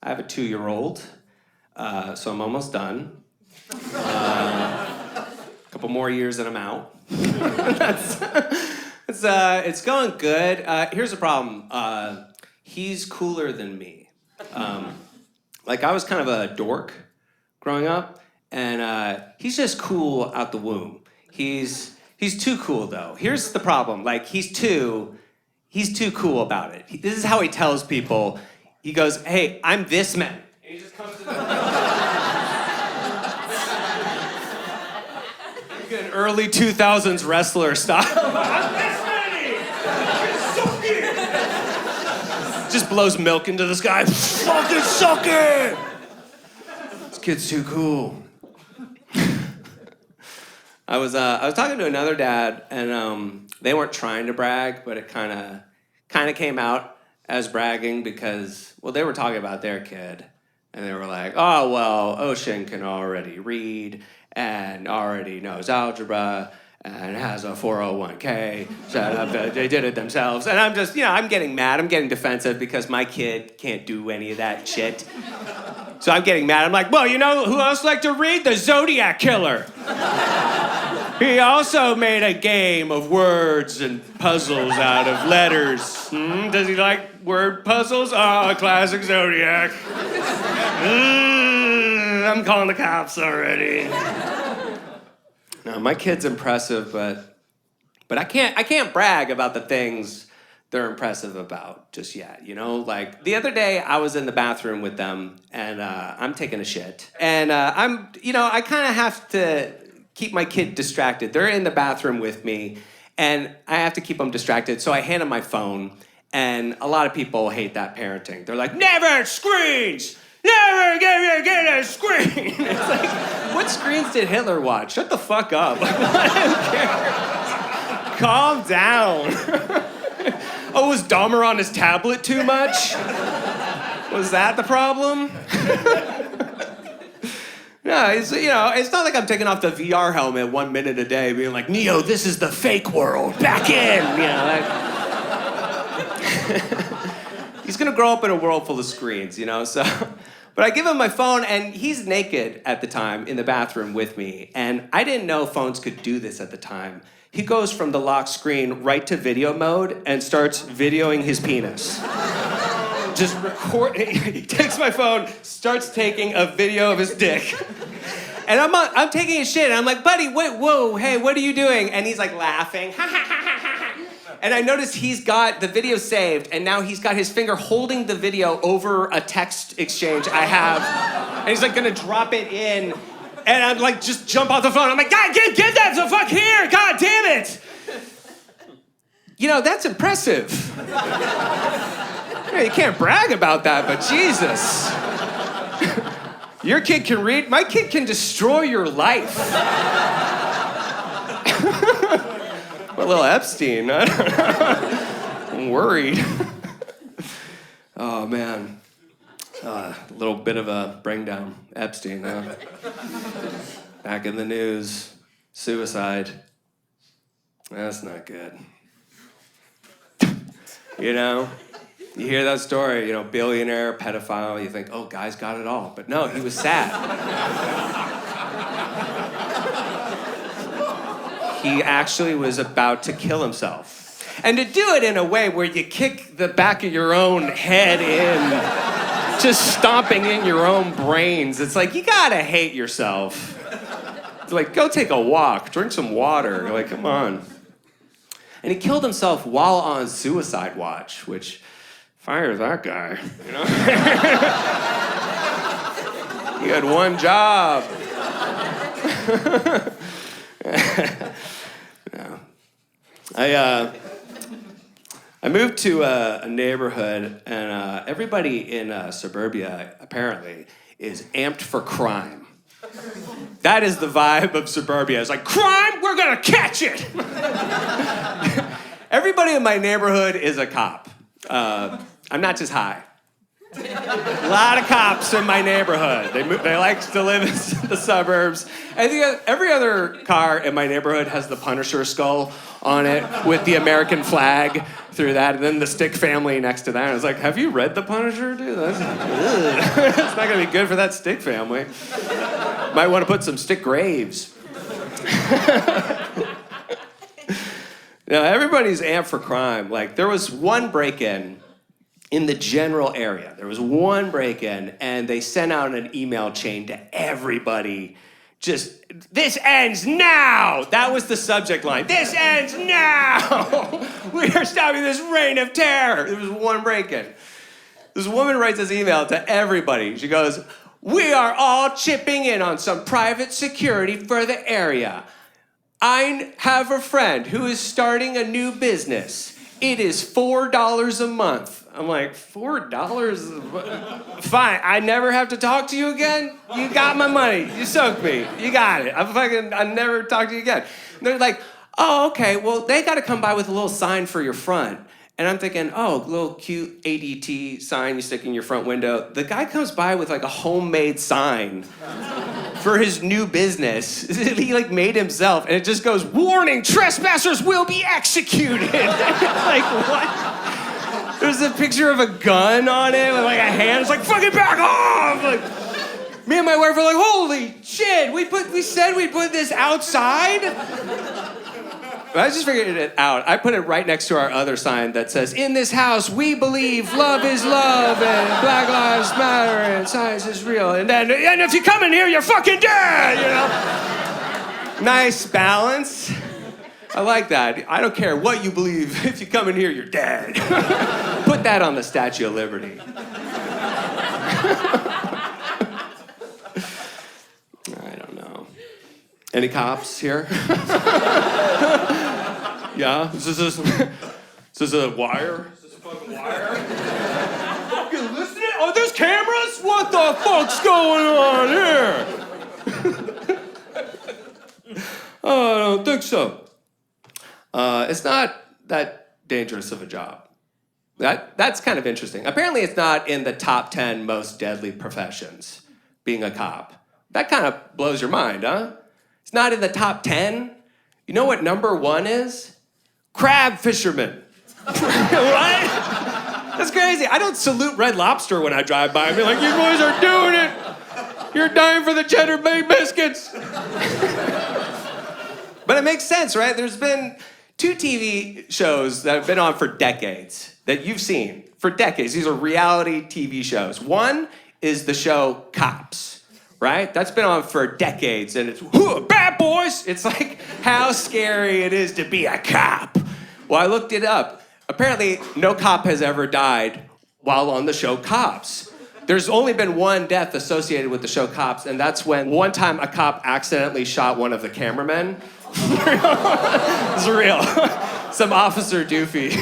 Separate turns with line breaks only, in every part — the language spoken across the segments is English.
I have a 2-year-old, so I'm almost done. A couple more years and I'm out. It's going good. Here's the problem. He's cooler than me. Like, I was kind of a dork growing up, and he's just cool out the womb. He's too cool, though. Here's the problem. Like, he's too cool about it. This is how he tells people. He goes, "Hey, I'm this man." And he just comes to the like an early 2000s wrestler style. I'm this many. Just blows milk into the sky. Fucking suck it. This kid's too cool. I was talking to another dad, and they weren't trying to brag, but it kind of came out as bragging because, well, they were talking about their kid, and they were like, "Oh, well, Ocean can already read and already knows algebra and has a 401k. Shut up, they did it themselves." And I'm just, I'm getting mad. I'm getting defensive because my kid can't do any of that shit. So I'm getting mad. I'm like, well, you know who else liked to read? The Zodiac Killer. He also made a game of words and puzzles out of letters. Does he like word puzzles? Oh, classic Zodiac. I'm calling the cops already. No, my kid's impressive, but I can't brag about the things they're impressive about just yet, Like, the other day, I was in the bathroom with them, and I'm taking a shit. And I kind of have to keep my kid distracted. They're in the bathroom with me, and I have to keep them distracted, so I hand them my phone, and a lot of people hate that parenting. They're like, "Never screens! Never get a screen!" It's like, what screens did Hitler watch? Shut the fuck up. Calm down. Oh, was Dahmer on his tablet too much? Was that the problem? No, it's not like I'm taking off the VR helmet 1 minute a day, being like, "Neo, this is the fake world. Back in." He's gonna grow up in a world full of screens, So, but I give him my phone, and he's naked at the time in the bathroom with me, and I didn't know phones could do this at the time. He goes from the lock screen right to video mode and starts videoing his penis. Just record. He takes my phone, starts taking a video of his dick. And I'm taking a shit, and I'm like, "Buddy, wait, whoa, hey, what are you doing?" And he's like laughing. And I noticed he's got the video saved, and now he's got his finger holding the video over a text exchange I have. And he's like gonna drop it in. And I'm like, just jump off the phone. I'm like, "God, get that the fuck here! God damn it!" That's impressive. You can't brag about that, but Jesus. Your kid can read. My kid can destroy your life. A little Epstein. I don't know. I'm worried. Oh, man. A little bit of a bring down. Epstein, huh? Back in the news. Suicide. That's not good. You hear that story, billionaire, pedophile, you think, oh, guy's got it all. But no, he was sad. He actually was about to kill himself. And to do it in a way where you kick the back of your own head in, just stomping in your own brains. It's like, you gotta hate yourself. It's like, go take a walk, drink some water. You're like, come on. And he killed himself while on suicide watch, which, fire that guy, He had one job. No. I moved to a neighborhood, and everybody in suburbia, apparently, is amped for crime. That is the vibe of suburbia. It's like, crime, we're gonna catch it! Everybody in my neighborhood is a cop. I'm not just high. A lot of cops in my neighborhood. They like to live in the suburbs. I think every other car in my neighborhood has the Punisher skull on it with the American flag through that. And then the Stick family next to that. I was like, have you read The Punisher, dude? That's, it's not gonna be good for that Stick family. Might want to put some stick graves. Now, everybody's amped for crime. Like, there was one break-in in the general area. There was one break-in, and they sent out an email chain to everybody. Just, this ends now! That was the subject line. This ends now! We are stopping this reign of terror. There was one break-in. This woman writes this email to everybody. She goes, we are all chipping in on some private security for the area. I have a friend who is starting a new business. It is $4 a month. I'm like, $4? Fine, I never have to talk to you again? You got my money. You soaked me. You got it. I never talk to you again. And they're like, oh, okay, well, they got to come by with a little sign for your front. And I'm thinking, oh, little cute ADT sign you stick in your front window. The guy comes by with like a homemade sign for his new business. He like made himself, and it just goes, warning, trespassers will be executed. Like, what? There's a picture of a gun on it with like a hand. It's like, fucking back off! Like, me and my wife are like, holy shit, we said we'd put this outside? I just figured it out. I put it right next to our other sign that says, in this house, we believe love is love and Black Lives Matter and science is real. And if you come in here, you're fucking dead, you know? Nice balance. I like that. I don't care what you believe. If you come in here, you're dead. Put that on the Statue of Liberty. I don't know. Any cops here? Yeah? Is this a wire? Is this a fucking wire? Fucking listening? Oh, there's cameras? What the fuck's going on here? Oh, I don't think so. It's not that dangerous of a job. That's kind of interesting. Apparently it's not in the top 10 most deadly professions, being a cop. That kind of blows your mind, huh? It's not in the top 10? You know what number 1 is? Crab fisherman. What? That's crazy. I don't salute Red Lobster when I drive by. I be like, you boys are doing it. You're dying for the Cheddar Bay biscuits. But it makes sense, right? There's been 2 TV shows that have been on for decades that you've seen for decades. These are reality TV shows. One is the show Cops, right? That's been on for decades, and it's bad boys. It's like how scary it is to be a cop. Well, I looked it up. Apparently, no cop has ever died while on the show Cops. There's only been one death associated with the show Cops, and that's when one time a cop accidentally shot one of the cameramen. It's real. Some officer doofy.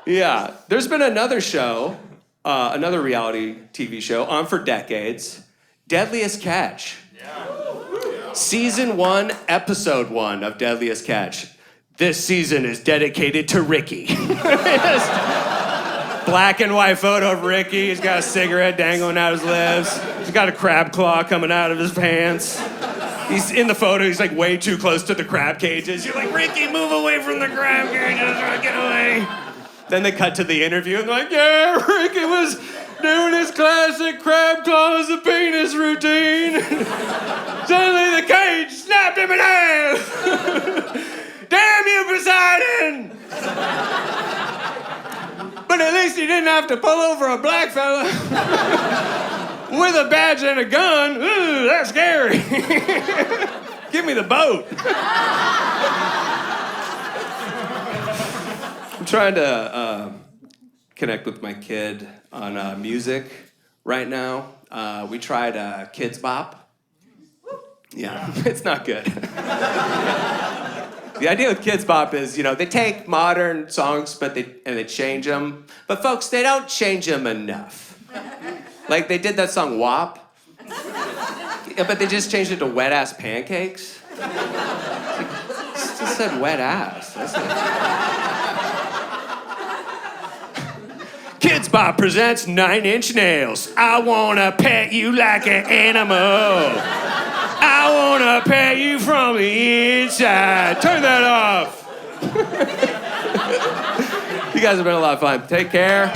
Yeah, there's been another show, another reality TV show on for decades, Deadliest Catch. Yeah. Season 1, episode 1 of Deadliest Catch. This season is dedicated to Ricky. Black and white photo of Ricky. He's got a cigarette dangling out his lips. He's got a crab claw coming out of his pants. He's in the photo, he's like way too close to the crab cages. You're like, Ricky, move away from the crab cages, get away. Then they cut to the interview and they're like, yeah, Ricky was doing his classic crab claws and penis routine. Suddenly the cage snapped him in half. Damn you, Poseidon! But at least he didn't have to pull over a black fella with a badge and a gun. Ooh, that's scary. Give me the boat. I'm trying to connect with my kid on music right now. We tried KidsBop. Yeah, it's not good. The idea with KidsBop is, you know, they take modern songs, but they change them. But folks, they don't change them enough. Like they did that song WAP, yeah, but they just changed it to Wet Ass Pancakes. It just said wet ass. That's KidsBop presents 9 Inch Nails. I wanna pet you like an animal. I wanna pay you from the inside. Turn that off. You guys have been a lot of fun. Take care.